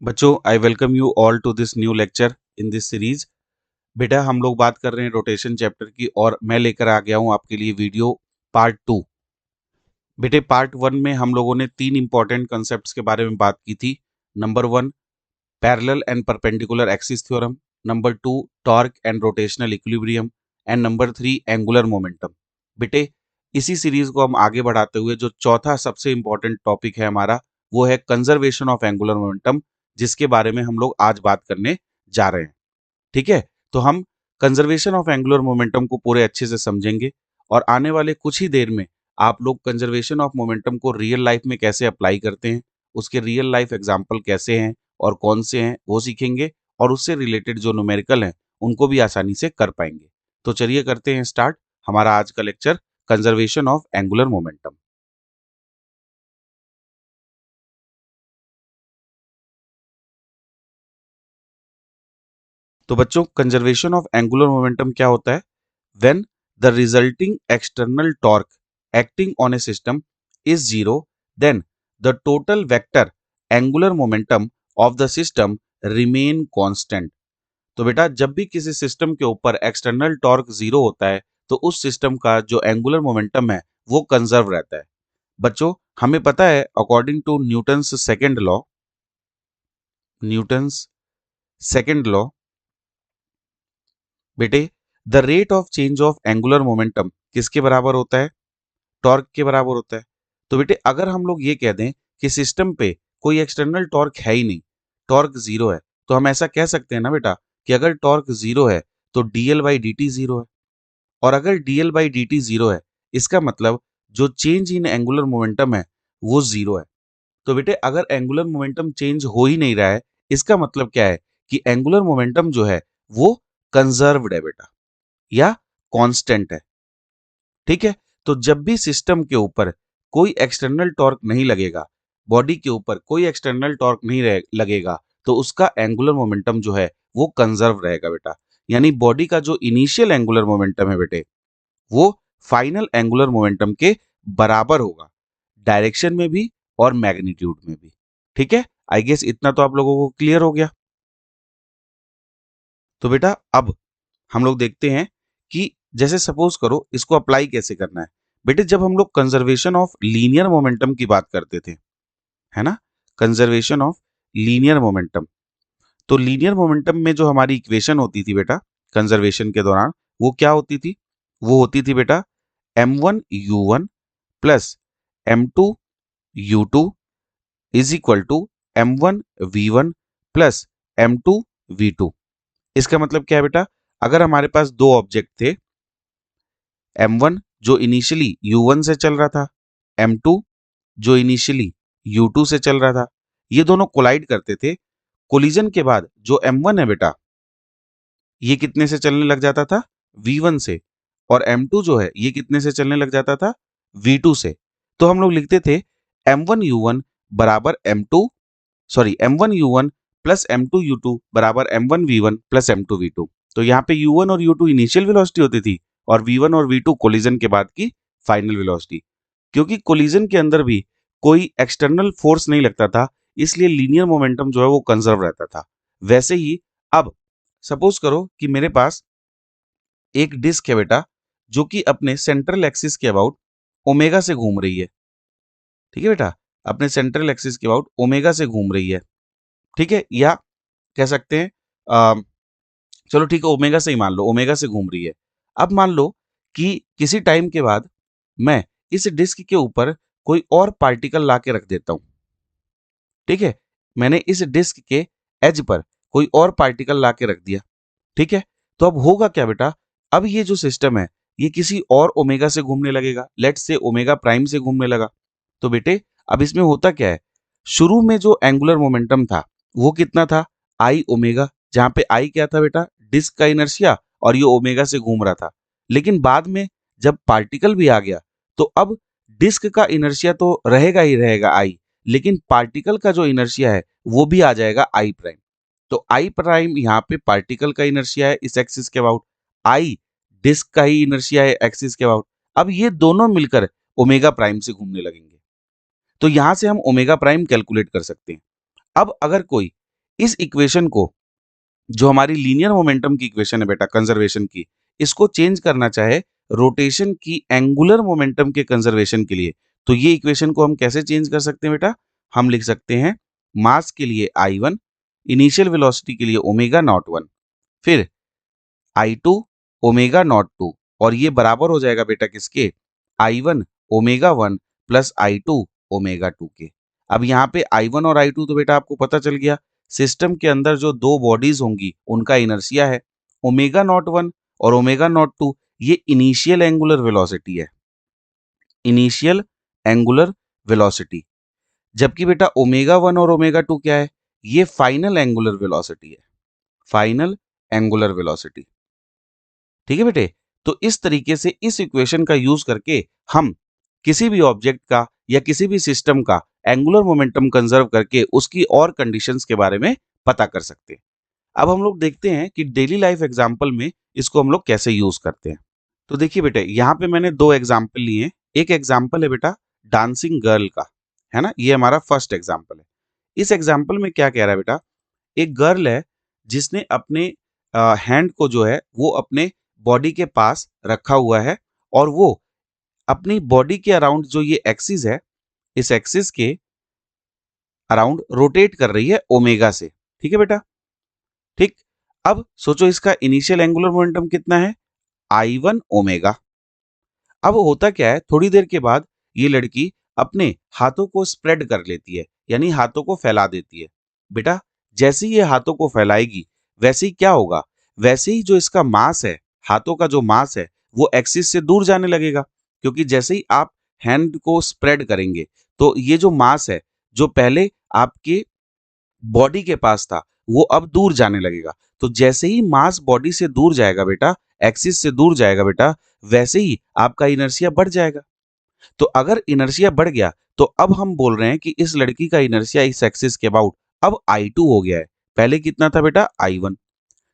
बच्चों I welcome you all to this new lecture in this series. बेटा हम लोग बात कर रहे हैं रोटेशन चैप्टर की और मैं लेकर आ गया हूं आपके लिए वीडियो पार्ट 2। बेटे पार्ट 1 में हम लोगों ने तीन इंपॉर्टेंट कॉन्सेप्ट्स के बारे में बात की थी। Number 1 parallel and perpendicular axis theorem, number 2 torque and rotational equilibrium and number 3 angular momentum. बेटे इसी सीरीज को हम आगे बढ़ाते हुए जो चौथा सबसे इंपॉर्टेंट टॉपिक है हमारा वो है कंजर्वेशन ऑफ एंगुलर मोमेंटम, जिसके बारे में हम लोग आज बात करने जा रहे हैं। ठीक है, तो हम कंजर्वेशन ऑफ एंगुलर मोमेंटम को पूरे अच्छे से समझेंगे और आने वाले कुछ ही देर में आप लोग कंजर्वेशन ऑफ मोमेंटम को रियल लाइफ में कैसे अप्लाई करते हैं, उसके रियल लाइफ एग्जाम्पल कैसे हैं और कौन से हैं वो सीखेंगे और उससे रिलेटेड जो न्यूमेरिकल हैं उनको भी आसानी से कर पाएंगे। तो चलिए करते हैं स्टार्ट हमारा आज का lecture conservation of angular momentum. तो बच्चों कंजर्वेशन ऑफ एंगुलर मोमेंटम क्या होता है? When the resulting external torque acting on a system is zero, then the total vector angular momentum of the system remain constant। तो बेटा जब भी किसी सिस्टम के ऊपर एक्सटर्नल टॉर्क जीरो होता है तो उस सिस्टम का जो एंगुलर मोमेंटम है वो कंजर्व रहता है। बच्चों हमें पता है according to Newton's second law बेटे the rate of change of angular momentum किसके बराबर होता है? टॉर्क के बराबर होता है। तो बेटे अगर हम लोग ये कह दें कि सिस्टम पे कोई एक्सटर्नल टॉर्क है ही नहीं, टॉर्क जीरो है, तो हम ऐसा कह सकते हैं ना बेटा कि अगर टॉर्क जीरो है तो DL by D T zero है। और अगर DL by D T zero है इसका मतलब जो चेंज इन एंगुलर मोमेंटम है वो जीरो है। तो बेटे अगर एंगुलर मोमेंटम चेंज हो ही नहीं रहा है इसका मतलब क्या है कि एंगुलर मोमेंटम जो है वो कंजर्व्ड है बेटा या कांस्टेंट है। ठीक है, तो जब भी सिस्टम के ऊपर कोई एक्सटर्नल टॉर्क नहीं लगेगा, बॉडी के ऊपर कोई एक्सटर्नल टॉर्क नहीं लगेगा तो उसका एंगुलर मोमेंटम जो है वो कंजर्व रहेगा बेटा। यानी बॉडी का जो इनिशियल एंगुलर मोमेंटम है बेटे वो फाइनल एंगुलर मोमेंटम के बराबर होगा, डायरेक्शन में भी और मैग्नीट्यूड में भी। ठीक है, आई गेस इतना तो आप लोगों को क्लियर हो गया। तो बेटा अब हम लोग देखते हैं कि जैसे सपोज करो इसको अप्लाई कैसे करना है। बेटे जब हम लोग कंजर्वेशन ऑफ लीनियर मोमेंटम की बात करते थे, है ना, कंजर्वेशन ऑफ लीनियर मोमेंटम, तो लीनियर मोमेंटम में जो हमारी इक्वेशन होती थी बेटा कंजर्वेशन के दौरान वो क्या होती थी? वो होती थी बेटा m1u1 plus m2u2 is equal to m1v1 plus m2v2। इसका मतलब क्या है बेटा? अगर हमारे पास दो ऑब्जेक्ट थे, m1 जो इनिशियली u1 से चल रहा था, m2 जो इनिशियली u2 से चल रहा था, ये दोनों कोलाइड करते थे। कोलिजन के बाद जो m1 है बेटा ये कितने से चलने लग जाता था? v1 से। और m2 जो है ये कितने से चलने लग जाता था? v2 से। तो हम लोग लिखते थे m1u1 बराबर m2 sorry m1u1 plus m2u2 बराबर m1v1 प्लस m2v2। तो यहाँ पे u1 और u2 इनिशियल वेलोसिटी होती थी और v1 और v2 कोलिजन के बाद की फाइनल वेलोसिटी। क्योंकि कोलिजन के अंदर भी कोई एक्सटर्नल फोर्स नहीं लगता था इसलिए लीनियर मोमेंटम जो है वो कंजर्व रहता था। वैसे ही अब सपोज करो कि मेरे पास एक डिस्क है बेटा जो कि अपने सेंट्रल एक्सिस के अबाउट ओमेगा से घूम रही है। ठीक है बेटा, अपने सेंट्रल एक्सिस के अबाउट ओमेगा से घूम रही है। ठीक है, या कह सकते हैं चलो ठीक है ओमेगा से ही मान लो, ओमेगा से घूम रही है। अब मान लो कि किसी टाइम के बाद मैं इस डिस्क के ऊपर कोई और पार्टिकल ला के रख देता हूं। ठीक है, मैंने इस डिस्क के एज पर कोई और पार्टिकल ला के रख दिया। ठीक है, तो अब होगा क्या बेटा? अब ये जो सिस्टम है ये किसी और ओमेगा से घूमने लगेगा, लेट्स से ओमेगा प्राइम से घूमने लगा। तो बेटे अब इसमें होता क्या है, शुरू में जो एंगुलर मोमेंटम था वो कितना था? आई ओमेगा, जहां पे आई क्या था बेटा? डिस्क का इनर्शिया, और ये ओमेगा से घूम रहा था। लेकिन बाद में जब पार्टिकल भी आ गया तो अब डिस्क का इनर्शिया तो रहेगा ही रहेगा आई, लेकिन पार्टिकल का जो इनर्शिया है वो भी आ जाएगा आई प्राइम। तो आई प्राइम यहाँ पे पार्टिकल का इनर्शिया है इस एक्सिस के अबाउट, आई डिस्क का ही इनर्शिया है एक्सिस के अबाउट। अब ये दोनों मिलकर ओमेगा प्राइम से घूमने लगेंगे। तो यहां से हम ओमेगा प्राइम कैलकुलेट कर सकते हैं। अब अगर कोई इस इक्वेशन को, जो हमारी लीनियर मोमेंटम की इक्वेशन है बेटा कंजर्वेशन की, इसको चेंज करना चाहे रोटेशन की एंगुलर मोमेंटम के कंजर्वेशन के लिए, तो ये इक्वेशन को हम कैसे चेंज कर सकते हैं बेटा? हम लिख सकते हैं मास के लिए I1, इनिशियल वेलोसिटी के लिए ओमेगा नॉट 1, फिर I2 ओमेगा नॉट 2, और ये बराबर हो जाएगा बेटा किसके? I1 omega 1 plus I2 omega 2 के। अब यहाँ पे I1 और I2 तो बेटा आपको पता चल गया, सिस्टम के अंदर जो दो बॉडीज होंगी उनका इनर्शिया है। ओमेगा नॉट 1 और ओमेगा नॉट 2 ये इनिशियल एंगुलर वेलोसिटी है, इनिशियल एंगुलर वेलोसिटी। जबकि बेटा ओमेगा 1 और ओमेगा 2 क्या है? ये फाइनल एंगुलर वेलोसिटी है, फाइनल एंगुलर वेलोसिटी। ठीक है बेटे, तो इस तरीके से इस इक्वेशन का यूज करके हम किसी भी ऑब्जेक्ट का या किसी भी सिस्टम का एंगुलर मोमेंटम कंजर्व करके उसकी और कंडीशंस के बारे में पता कर सकते हैं। अब हम लोग देखते हैं कि डेली लाइफ एग्जांपल में इसको हम लोग कैसे यूज करते हैं। तो देखिए बेटे, यहाँ पे मैंने दो एग्जाम्पल लिए हैं। एक एग्जाम्पल है बेटा डांसिंग गर्ल का, है ना, ये हमारा फर्स्ट एग्जाम्पल है। इस एग्जाम्पल में क्या कह रहा है बेटा, एक गर्ल है जिसने अपने हैंड को जो है वो अपने बॉडी के पास रखा हुआ है, और वो अपनी बॉडी के अराउंड जो ये एक्सिस है, इस एक्सिस के अराउंड रोटेट कर रही है ओमेगा से। ठीक है बेटा, ठीक। अब सोचो इसका इनिशियल एंगुलर मोमेंटम कितना है? I1 omega. अब होता क्या है, थोड़ी देर के बाद ये लड़की अपने हाथों को स्प्रेड कर लेती है, यानी हाथों को फैला देती है। बेटा, जैसे ही ये हाथों को फैलाएगी वैसे ही क्या होगा, वैसे ही जो इसका मास है, हाथों का जो मास है, वो एक्सिस से दूर जाने लगेगा। क्योंकि जैसे ही आप हैंड को स्प्रेड करेंगे तो ये जो मास है, जो पहले आपके बॉडी के पास था, वो अब दूर जाने लगेगा। तो जैसे ही मास बॉडी से दूर जाएगा बेटा, एक्सिस से दूर जाएगा बेटा, वैसे ही आपका इनर्शिया बढ़ जाएगा। तो अगर इनर्शिया बढ़ गया तो अब हम बोल रहे हैं कि इस लड़की का इनर्शिया इस एक्सिस के अबाउट अब I2 हो गया है। पहले कितना था बेटा? I1।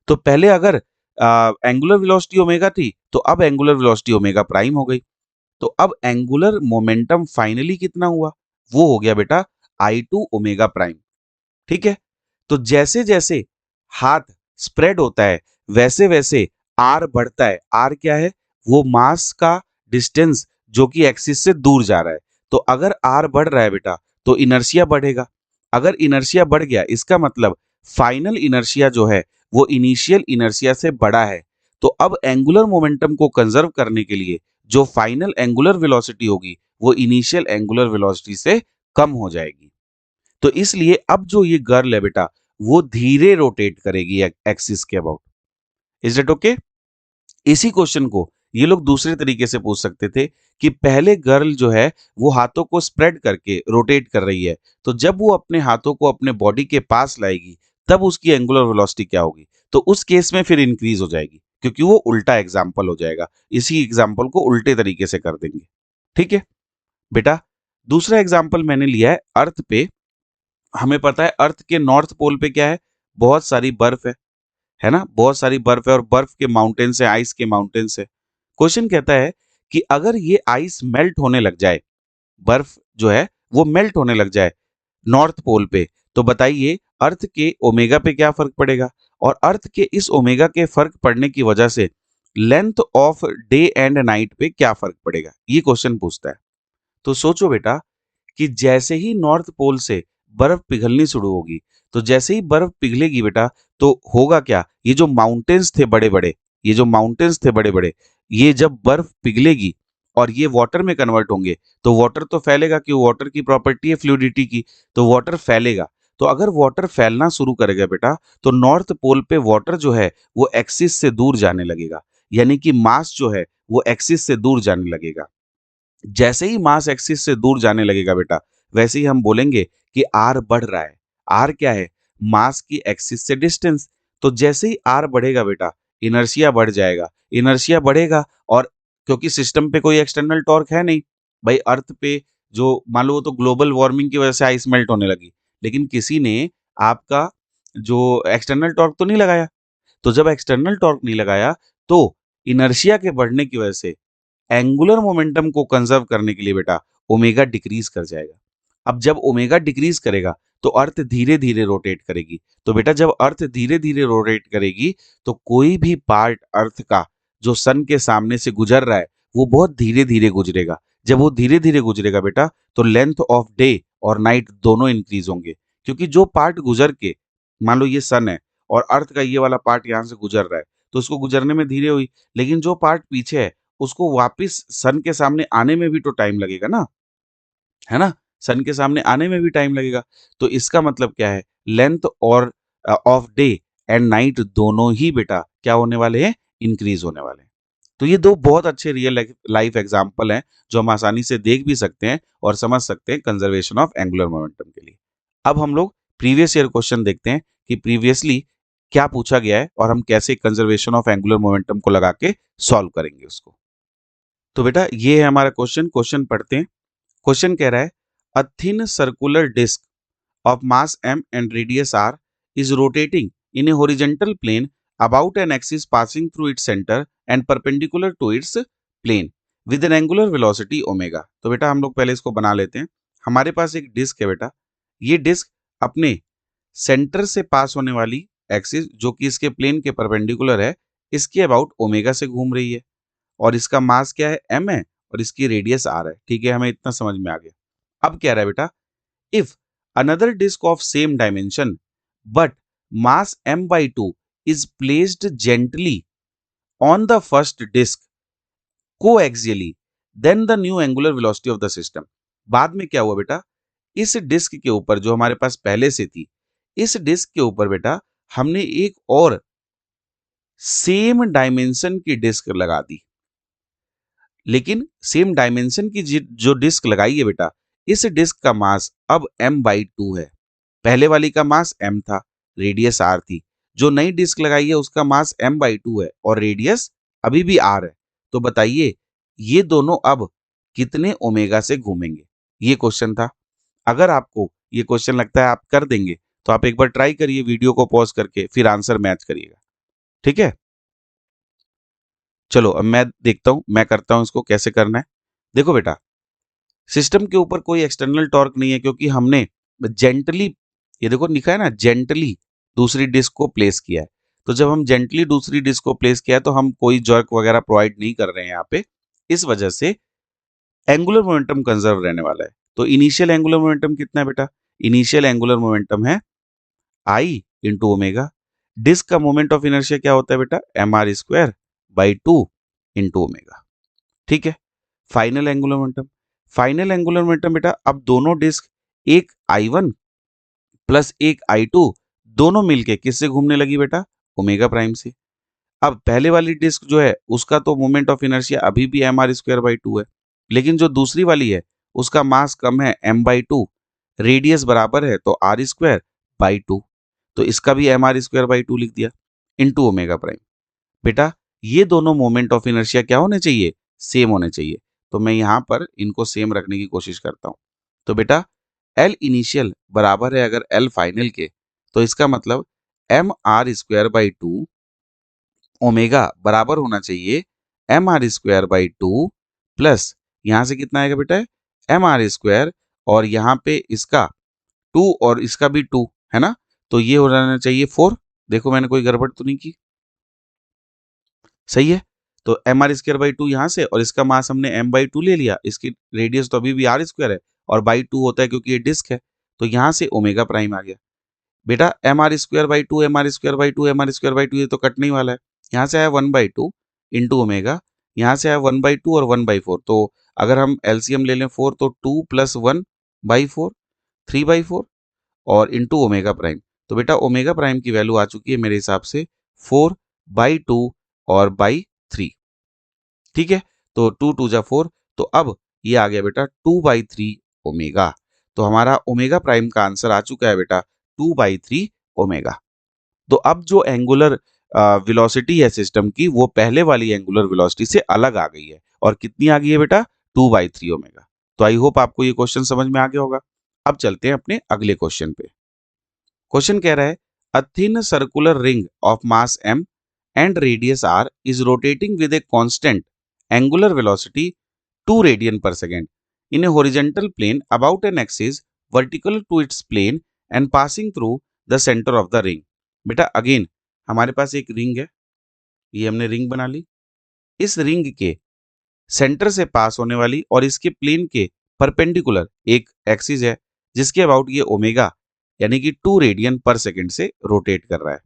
तो पहले अगर एंगुलर वेलोसिटी ओमेगा थी, तो अब एंगुलर वेलोसिटी ओमेगा प्राइम हो गई। तो अब एंगुलर मोमेंटम फाइनली कितना हुआ? वो हो गया बेटा I2 ओमेगा प्राइम। ठीक है, तो जैसे जैसे हाथ स्प्रेड होता है वैसे वैसे आर बढ़ता है। आर क्या है? वो मास का डिस्टेंस जो कि एक्सिस से दूर जा रहा है। तो अगर आर बढ़ रहा है बेटा तो इनर्शिया बढ़ेगा। अगर इनर्शिया बढ़ गया इसका मतलब फाइनल इनर्शिया जो है वो इनिशियल इनर्शिया से बड़ा है। तो अब एंगुलर मोमेंटम को कंजर्व करने के लिए जो फाइनल एंगुलर वेलोसिटी होगी वो इनिशियल एंगुलर वेलोसिटी से कम हो जाएगी। तो इसलिए अब जो ये गर्ल है बेटा वो धीरे रोटेट करेगी एक्सिस के अबाउट। Is it okay? इसी क्वेश्चन को ये लोग दूसरे तरीके से पूछ सकते थे कि पहले गर्ल जो है वो हाथों को स्प्रेड करके रोटेट कर रही है, तो जब वो अपने हाथों को अपने बॉडी के पास लाएगी तब उसकी एंगुलर वेलोसिटी क्या होगी? तो उस केस में फिर इंक्रीज हो जाएगी, क्योंकि वो उल्टा एग्जाम्पल हो जाएगा। इसी एग्जाम्पल को उल्टे तरीके से कर देंगे। ठीक है बेटा, दूसरा एग्जाम्पल मैंने लिया है अर्थ पे। हमें पता है अर्थ के नॉर्थ पोल पे क्या है? बहुत सारी बर्फ है ना, बहुत सारी बर्फ है, और बर्फ के माउंटेन्स है, आइस के माउंटेन्स है। क्वेश्चन कहता है कि अगर ये आइस मेल्ट होने लग जाए, बर्फ जो है वो मेल्ट होने लग जाए नॉर्थ पोल पे, तो बताइए अर्थ के ओमेगा पे क्या फर्क पड़ेगा? और अर्थ के इस ओमेगा के फर्क पड़ने की वजह से length of day and night पे क्या फर्क पड़ेगा? ये क्वेश्चन पूछता है। तो सोचो बेटा कि जैसे ही नॉर्थ पोल से बर्फ पिघलनी शुरू होगी, तो जैसे ही बर्फ पिघलेगी बेटा तो होगा क्या? ये जो माउंटेन्स थे बड़े बड़े, ये जो माउंटेन्स थे बड़े बड़े, ये जब बर्फ पिघलेगी और ये वाटर में कन्वर्ट होंगे तो वाटर तो फैलेगा, कि वाटर की प्रॉपर्टी है फ्लूइडिटी की, तो वाटर फैलेगा। तो अगर वाटर फैलना शुरू करेगा बेटा तो नॉर्थ पोल पे वाटर जो है वो एक्सिस से दूर जाने लगेगा, यानी कि मास जो है वो एक्सिस से दूर जाने लगेगा। जैसे ही मास एक्सिस से दूर जाने लगेगा बेटा, वैसे ही हम बोलेंगे कि आर बढ़ रहा है। आर क्या है? मास की एक्सिस से डिस्टेंस। तो जैसे ही आर बढ़ेगा बेटा इनर्शिया बढ़ जाएगा। इनर्शिया बढ़ेगा, और क्योंकि सिस्टम पे कोई एक्सटर्नल टॉर्क है नहीं भाई, अर्थ पे जो मान लो वो तो ग्लोबल वार्मिंग की वजह से आइस मेल्ट होने लगी, लेकिन किसी ने आपका जो एक्सटर्नल टॉर्क तो नहीं लगाया। तो जब एक्सटर्नल टॉर्क नहीं लगाया तो इनर्शिया के बढ़ने की वजह से एंगुलर मोमेंटम को कंजर्व करने के लिए बेटा ओमेगा डिक्रीज कर जाएगा। अब जब ओमेगा डिक्रीज करेगा तो अर्थ धीरे धीरे रोटेट करेगी। तो बेटा जब अर्थ धीरे धीरे रोटेट करेगी तो कोई भी पार्ट अर्थ का जो सन के सामने से गुजर रहा है वो बहुत धीरे धीरे गुजरेगा। जब वो धीरे धीरे गुजरेगा बेटा तो लेंथ ऑफ डे और नाइट दोनों इंक्रीज होंगे, क्योंकि जो पार्ट गुजर के, मान लो ये सन है और अर्थ का ये वाला पार्ट यहाँ से गुजर रहा है तो उसको गुजरने में धीरे हुई, लेकिन जो पार्ट पीछे है उसको वापस सन के सामने आने में भी तो टाइम लगेगा ना, है ना, सन के सामने आने में भी टाइम लगेगा। तो इसका मतलब क्या है, लेंथ और ऑफ डे एंड नाइट दोनों ही बेटा क्या होने वाले हैं, इंक्रीज होने वाले हैं। तो ये दो बहुत अच्छे रियल लाइफ एग्जांपल हैं जो हम आसानी से देख भी सकते हैं और समझ सकते हैं कंजर्वेशन ऑफ एंगुलर मोमेंटम के लिए। अब हम लोग प्रीवियस ईयर क्वेश्चन देखते हैं कि प्रीवियसली क्या पूछा गया है और हम कैसे कंजर्वेशन ऑफ एंगुलर मोमेंटम को लगा के सॉल्व करेंगे उसको। तो बेटा ये है हमारा क्वेश्चन पढ़ते हैं। क्वेश्चन कह रहा है a thin circular disc of mass m and radius r is rotating in a horizontal plane about an axis passing through its center and perpendicular to its plane with an angular velocity omega। तो बेटा हम लोग पहले इसको बना लेते हैं। हमारे पास एक डिस्क है बेटा, ये डिस्क अपने सेंटर से पास होने वाली एक्सिस जो कि इसके प्लेन के परपेंडिकुलर है, इसके अबाउट ओमेगा से घूम रही है और इसका मास क्या है, m है और इसकी रेडियस r है। ठीक है, हमें इतना समझ में आ गया। अब क्या रहा है बेटा, if another disk of same dimension but mass m by 2 is placed gently on the first disk coaxially then the new angular velocity of the system। बाद में क्या हुआ बेटा, इस डिस्क के ऊपर जो हमारे पास पहले से थी, इस डिस्क के ऊपर बेटा हमने एक और सेम डायमेंशन की डिस्क लगा दी। लेकिन सेम डायमेंशन की जो डिस्क लगाई है बेटा, इस डिस्क का मास अब m/2 है। पहले वाली का मास m था, रेडियस r थी। जो नई डिस्क लगाई है उसका मास m/2 है और रेडियस अभी भी r है। तो बताइए ये दोनों अब कितने ओमेगा से घूमेंगे, ये क्वेश्चन था। अगर आपको ये क्वेश्चन लगता है आप कर देंगे तो आप एक बार ट्राई करिए, वीडियो को पॉज करके फिर आंसर मैच करिएगा। ठीक है, चलो अब मैं देखता हूं, मैं करता हूं इसको कैसे करना है। देखो बेटा, सिस्टम के ऊपर कोई एक्सटर्नल टॉर्क नहीं है क्योंकि हमने जेंटली, ये देखो लिखा है ना, जेंटली दूसरी डिस्क को प्लेस किया है। तो जब हम जेंटली दूसरी डिस्क को प्लेस किया है तो हम कोई जर्क वगैरह प्रोवाइड नहीं कर रहे हैं यहाँ पे, इस वजह से एंगुलर मोमेंटम कंजर्व रहने वाला है। तो इनिशियल एंगुलर मोमेंटम कितना है बेटा, इनिशियल एंगुलर मोमेंटम है आई इंटू ओमेगा। डिस्क का मोमेंट ऑफ इनर्शिया क्या होता है बेटा, mr²/2 इंटू ओमेगा। ठीक है, final angular momentum, final angular momentum बेटा अब दोनों डिस्क, एक I1 प्लस एक I2 दोनों मिलके किससे घूमने लगी बेटा, ओमेगा प्राइम से। अब पहले वाली डिस्क जो है उसका तो मोमेंट ऑफ इनर्शिया अभी भी mr²/2 है, लेकिन जो दूसरी वाली है उसका मास कम है m/2, रेडियस बराबर है तो r²/2, तो इसका भी mr²/2 लिख दिया इंटू ओमेगा प्राइम। बेटा ये दोनों मोमेंट ऑफ इनर्शिया क्या होने चाहिए, सेम होने चाहिए। तो मैं यहां पर इनको सेम रखने की कोशिश करता हूं। तो बेटा L इनिशियल बराबर है अगर L फाइनल के, तो इसका मतलब mr²/2 ओमेगा बराबर होना चाहिए mr²/2 प्लस यहां से कितना आएगा बेटा, mr² और यहाँ पे इसका 2 और इसका भी 2 है ना, तो ये हो जाना चाहिए 4। देखो मैंने कोई गड़बड़ तो नहीं की, सही है। तो mr²/2 यहाँ से और इसका मास हमने m/2 ले लिया, इसकी रेडियस तो अभी भी r² है और बाई 2 होता है क्योंकि ये डिस्क है, तो यहाँ से ओमेगा प्राइम आ गया। बेटा mr²/2 mr²/2 mr²/2 ये तो कटने ही वाला है, यहाँ से आया 1/2 इंटू ओमेगा, यहाँ से आया 1/2 और 1/4, तो अगर हम एलसीएम ले लें 4 तो 2 + 1/4 3/4 और इंटू ओमेगा प्राइम। तो बेटा ओमेगा प्राइम की वैल्यू आ चुकी है मेरे हिसाब से 4/2 और बाई 3। ठीक है, तो 2 2 जा 4, तो अब ये आ गया बेटा 2/3 ओमेगा। तो हमारा ओमेगा प्राइम का आंसर आ चुका है बेटा 2/3 ओमेगा। तो अब जो एंगुलर वेलोसिटी है सिस्टम की वो पहले वाली एंगुलर वेलोसिटी से अलग आ गई है और कितनी आ गई है बेटा, 2/3 ओमेगा। तो आई होप आपको ये क्वेश्चन समझ में आ गया होगा। अब चलते हैं अपने अगले क्वेश्चन पे। क्वेश्चन कह रहा है a thin circular ring of mass m and radius r is rotating with a constant angular velocity 2 radian per second in a horizontal plane about an axis vertical to its plane and passing through the centre of the ring. बेटा again हमारे पास एक ring है, ये हमने ring बना ली। इस ring के centre से पास होने वाली और इसके प्लेन के परपेंडिकुलर एक एक्सिस है जिसके अबाउट ये ओमेगा यानी कि 2 रेडियन पर सेकंड से रोटेट कर रहा है।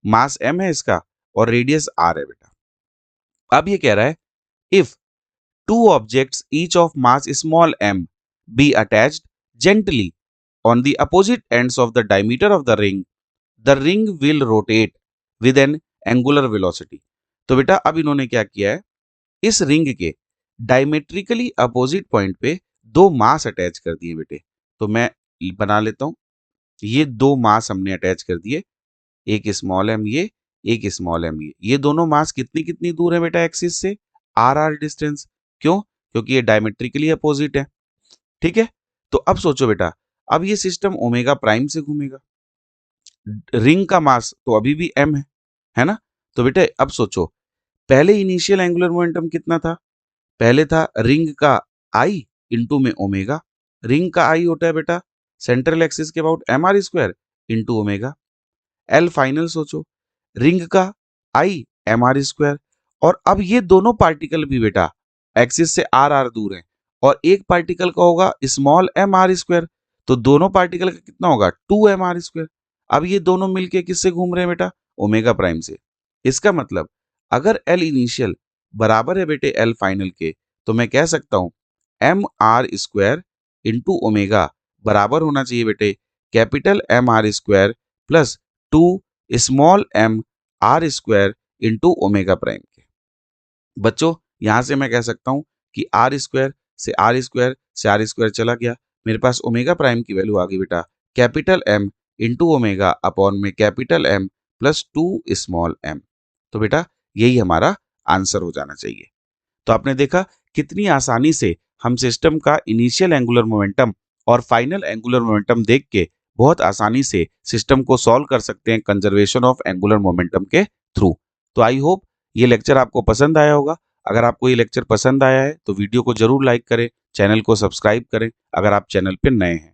मास m है इसका और रेडियस r है बेटा। अब ये कह रहा है if two objects each of mass small m be attached gently on the opposite ends of the diameter of the ring will rotate with an angular velocity। तो बेटा अब इन्होंने क्या किया है, इस रिंग के डायमेट्रिकली अपोजिट पॉइंट पे दो मास अटैच कर दिए बेटे। तो मैं बना लेता हूं, ये दो मास हमने अटैच कर दिए, एक स्मॉल एम ये, एक स्मॉल एम ये दोनों मास कितनी कितनी दूर है बेटा एक्सिस से, आर आर डिस्टेंस। क्यों? क्योंकि ये डायमेट्रिकली अपोजिट है। ठीक है, तो अब सोचो बेटा, अब ये सिस्टम ओमेगा प्राइम से घूमेगा, रिंग का मास तो अभी भी m है ना। तो बेटे अब सोचो, पहले इनिशियल एंगुलर मोमेंटम कितना था, पहले था रिंग का i इंटू में ओमेगा। रिंग का i होता है बेटा सेंट्रल एक्सिस के about M R square into omega. L final सोचो, रिंग का i एम आर स्क्वायर, और अब ये दोनों पार्टिकल भी बेटा एक्सिस से आर आर दूर हैं और एक पार्टिकल का होगा स्मॉल एम आर स्क्वायर, तो दोनों पार्टिकल का कितना होगा 2 एम आर स्क्वायर। अब ये दोनों मिलके किससे घूम रहे हैं बेटा, ओमेगा प्राइम से। इसका मतलब अगर एल इनिशियल बराबर है बेटे एल फाइनल के, तो मैं कह सकता हूं M R square into omega बराबर होना चाहिए बेटे capital M R square plus 2 small M R square into omega prime के। बच्चों यहां से मैं कह सकता हूं कि आर स्क्वायर से आर स्क्वायर से आर स्क्वायर चला गया, मेरे पास ओमेगा प्राइम की वैल्यू आ गई बेटा capital M into omega upon में capital M plus 2 small M. तो बेटा यही हमारा आंसर हो जाना चाहिए। तो आपने देखा कितनी आसानी से हम सिस्टम का इनिशियल एंगुलर मोमेंटम और फाइनल एंगुलर मोमेंटम देख के बहुत आसानी से सिस्टम को सॉल्व कर सकते हैं कंजर्वेशन ऑफ एंगुलर मोमेंटम के थ्रू। तो आई होप ये लेक्चर आपको पसंद आया होगा। अगर आपको ये लेक्चर पसंद आया है तो वीडियो को जरूर लाइक करें, चैनल को सब्सक्राइब करें अगर आप चैनल पर नए हैं।